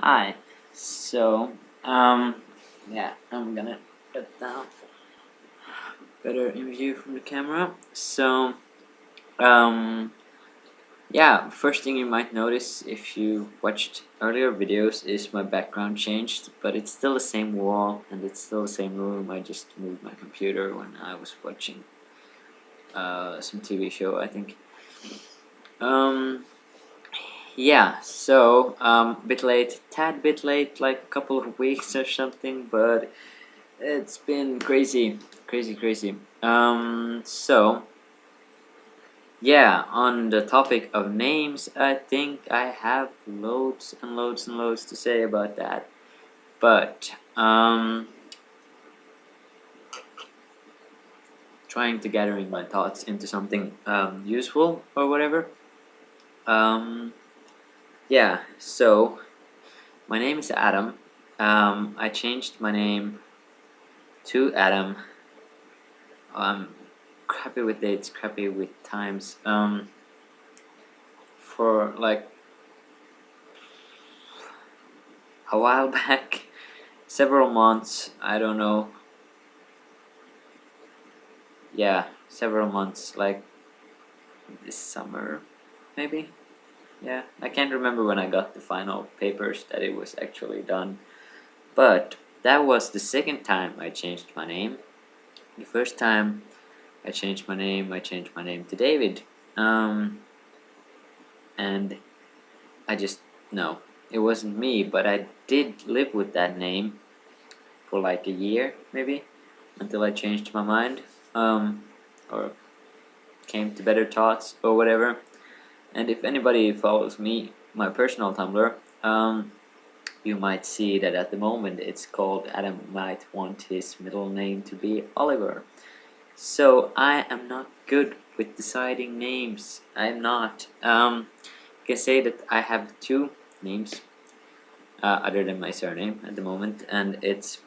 Hi. So, yeah, I'm gonna put down better in view from the camera. So, um, yeah, first thing you might notice if you watched earlier videos is my background changed, but it's still the same wall and it's still the same room. I just moved my computer when I was watching some TV show, I think. Um, Yeah, so bit late, tad bit late, like a couple of weeks or something, but it's been crazy, crazy, crazy. So yeah, on the topic of names, I think I have loads and loads and loads to say about that, but trying to gathering my thoughts into something useful or whatever. Um, yeah, so my name is Adam. I changed my name to Adam. I'm crappy with dates, crappy with times. For like a while back, several months, I don't know. Yeah, several months, like this summer, maybe. Yeah, I can't remember when I got the final papers that it was actually done. But that was the second time I changed my name. The first time I changed my name to David. And I just, no, it wasn't me, but I did live with that name for like a year, maybe, until I changed my mind, or came to better thoughts, or whatever. And if anybody follows me, my personal Tumblr, you might see that at the moment it's called Adam might want his middle name to be Oliver. So I am not good with deciding names. I'm not. I can say that I have two names other than my surname at the moment, and it's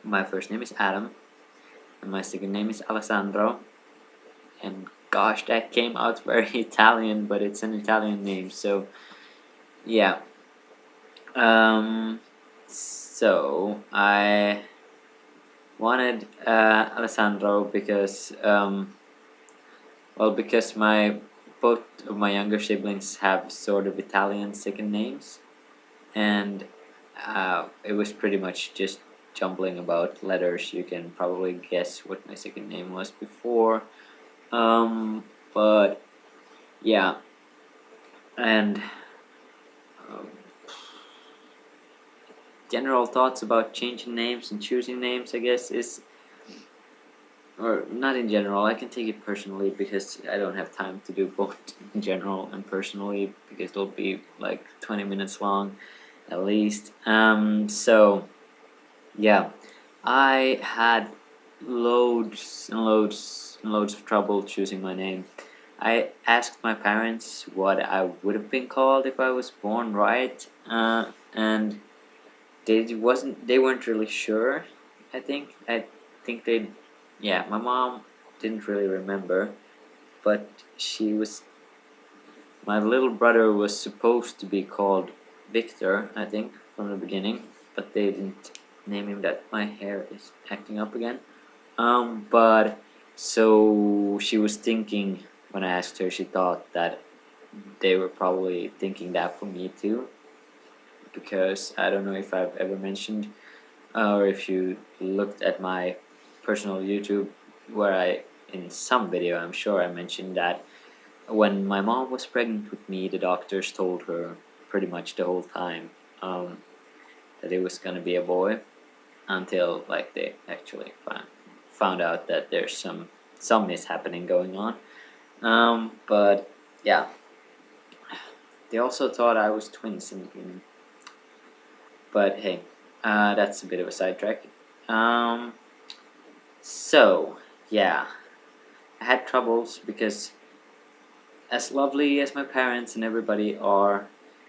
my first name is Adam, and my second name is Alessandro. And gosh, that came out very Italian, but it's an Italian name, so yeah. So I wanted Alessandro because because my both of my younger siblings have sort of Italian second names, and it was pretty much just jumbling about letters. You can probably guess what my second name was before, but yeah, and um, general thoughts about changing names and choosing names, I guess, is, or not in general. I can take it personally because I don't have time to do both in general and personally because they'll be like 20 minutes long at least. So yeah, I had loads and loads and loads of trouble choosing my name. I asked my parents what I would have been called if I was born right, and they weren't really sure. I think they, yeah. My mom didn't really remember, but she was. My little brother was supposed to be called Victor, I think, from the beginning, but they didn't name him that. My hair is acting up again. But so she was thinking when I asked her, she thought that they were probably thinking that for me too, because I don't know if I've ever mentioned or if you looked at my personal YouTube where I, in some video, I'm sure I mentioned that when my mom was pregnant with me, the doctors told her pretty much the whole time that it was gonna be a boy until like they actually found out that there's some mishappening going on. But yeah, they also thought I was twins in the beginning. But hey, that's a bit of a sidetrack. Um, so yeah, I had troubles because as lovely as my parents and everybody are,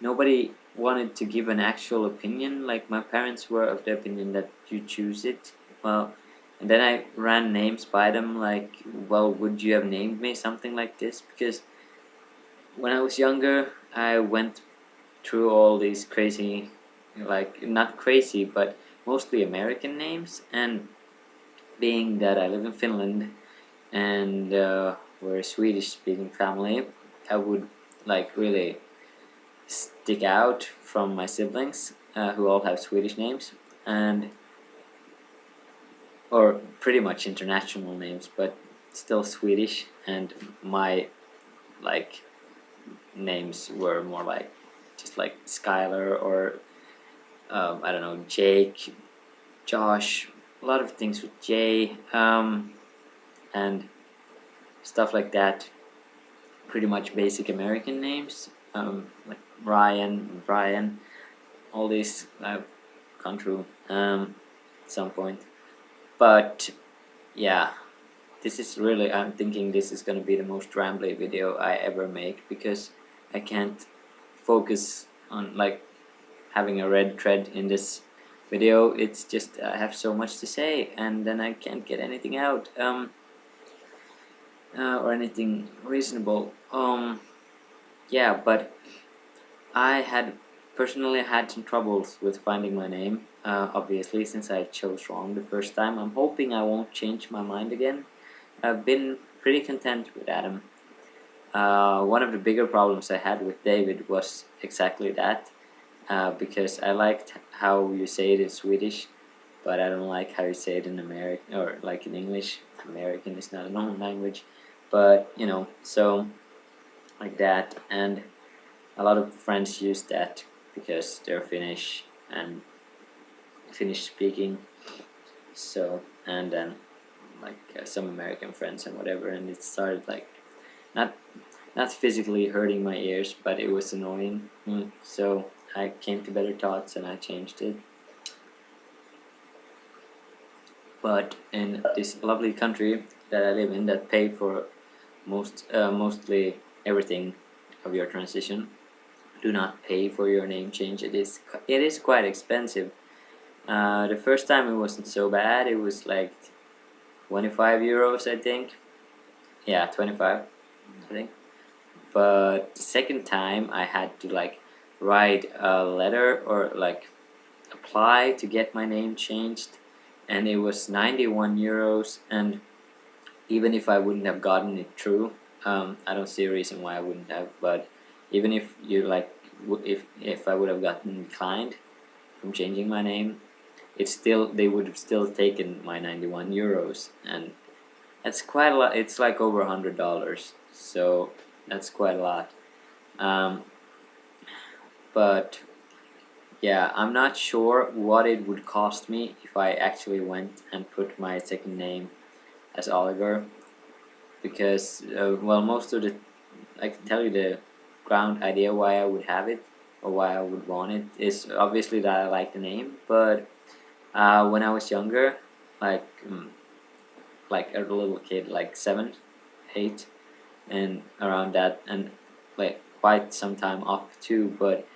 nobody wanted to give an actual opinion. Like my parents were of the opinion that you choose it. Well, and then I ran names by them like, well, would you have named me something like this? Because when I was younger, I went through all these crazy like not crazy, but mostly American names. And being that I live in Finland and we're a Swedish-speaking family, I would like really stick out from my siblings who all have Swedish names, and or pretty much international names, but still Swedish. And my like names were more like just like Skylar or I don't know, Jake, Josh, a lot of things with J, and stuff like that. Pretty much basic American names, like Ryan, Brian, all these come true at some point. But yeah, this is really, I'm thinking this is gonna be the most rambly video I ever make, because I can't focus on like having a red thread in this video. It's just I have so much to say and then I can't get anything out or anything reasonable. Yeah, but I had personally had some troubles with finding my name, obviously, since I chose wrong the first time. I'm hoping I won't change my mind again. I've been pretty content with Adam. One of the bigger problems I had with David was exactly that, because I liked how you say it in Swedish, but I don't like how you say it in American, or like in English. American is not a known language, but you know, so like that. And a lot of friends use that because they're Finnish and Finnish speaking. So, and then like some American friends and whatever, and it started like not not physically hurting my ears, but it was annoying. So I came to better thoughts and I changed it. But in this lovely country that I live in, that pay for mostly everything of your transition, do not pay for your name change. It is quite expensive. The first time it wasn't so bad. It was like 25 euros, I think. Yeah, 25, I think. But the second time I had to like write a letter or like apply to get my name changed, and it was 91 euros. And even if I wouldn't have gotten it through, I don't see a reason why I wouldn't have. But even if you like, if I would have gotten declined from changing my name, it's still, they would have still taken my 91 euros, and that's quite a lot. It's like over $100, so that's quite a lot. But yeah, I'm not sure what it would cost me if I actually went and put my second name as Oliver, because well, most of the, I can tell you the ground idea why I would have it or why I would want it is obviously that I like the name. But when I was younger, like like a little kid, like 7, 8, and around that, and like quite some time up too. But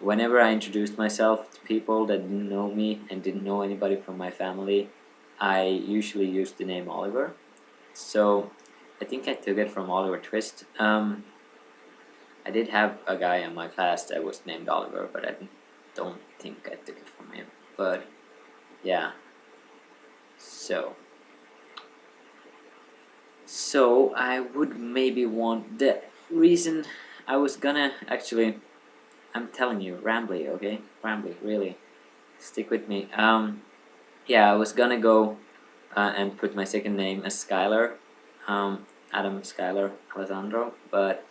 whenever I introduced myself to people that didn't know me and didn't know anybody from my family, I usually used the name Oliver. So I think I took it from Oliver Twist. I did have a guy in my class that was named Oliver, but I don't think I took it from him. But yeah, so I would maybe want the reason I was gonna actually, I'm telling you, rambly, okay? Rambly, really. Stick with me. Yeah, I was gonna go and put my second name as Skylar, Adam Skylar Alessandro, but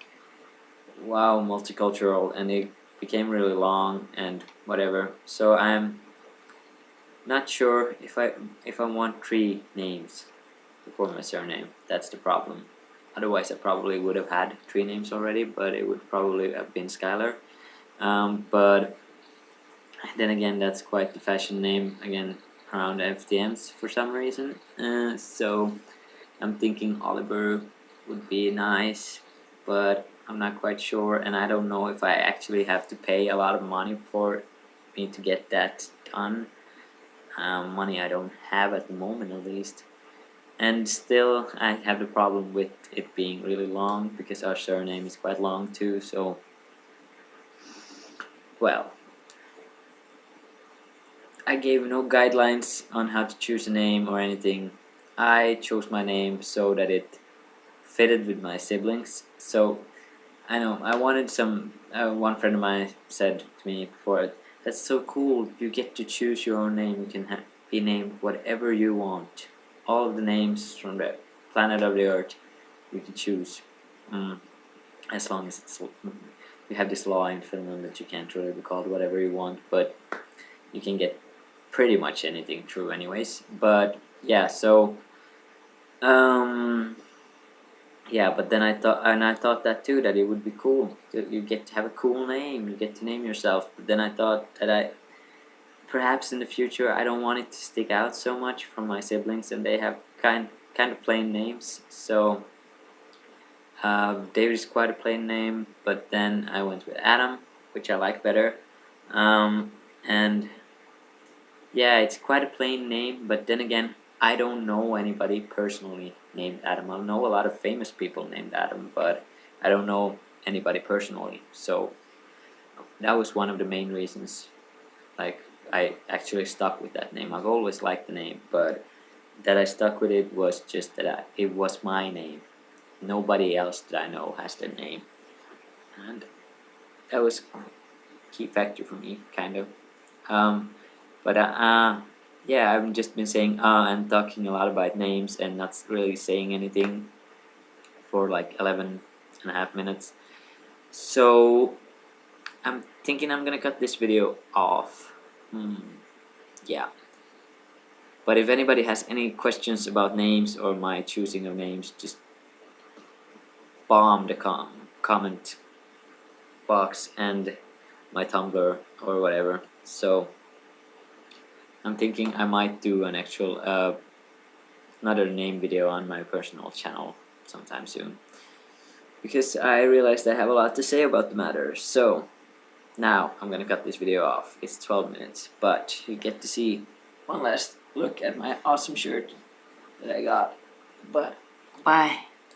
wow, multicultural, and it became really long and whatever. So I'm not sure if I want 3 names before my surname. That's the problem. Otherwise, I probably would have had 3 names already, but it would probably have been Skylar. But then again, that's quite the fashion name again around FTMs for some reason. So I'm thinking Oliver would be nice, but I'm not quite sure, and I don't know if I actually have to pay a lot of money for me to get that done. Money I don't have at the moment, at least. And still, I have the problem with it being really long, because our surname is quite long too, so well, I gave no guidelines on how to choose a name or anything. I chose my name so that it fitted with my siblings. So I know I wanted some. One friend of mine said to me before, "That's so cool. You get to choose your own name. You can be named whatever you want. All of the names from the planet of the Earth, you can choose, as long as it's." We have this law in Finland that you can't really be called whatever you want, but you can get pretty much anything through, anyways. But yeah, so yeah, but then I thought that too, that it would be cool. That you get to have a cool name, you get to name yourself. But then I thought that perhaps in the future, I don't want it to stick out so much from my siblings, and they have kind of plain names. So David is quite a plain name, but then I went with Adam, which I like better. And yeah, it's quite a plain name, but then again, I don't know anybody personally named Adam. I know a lot of famous people named Adam, but I don't know anybody personally. So that was one of the main reasons, like, I actually stuck with that name. I've always liked the name, but that I stuck with it was just that it was my name. Nobody else that I know has the name, and that was a key factor for me, kind of. But yeah, I've just been saying and talking a lot about names and not really saying anything for like 11.5 minutes. So I'm thinking I'm gonna cut this video off. Yeah. But if anybody has any questions about names or my choosing of names, just bomb the comment box and my Tumblr or whatever. So I'm thinking I might do an actual another name video on my personal channel sometime soon, because I realized I have a lot to say about the matter. So now I'm gonna cut this video off. It's 12 minutes, but you get to see one last look at my awesome shirt that I got. But bye.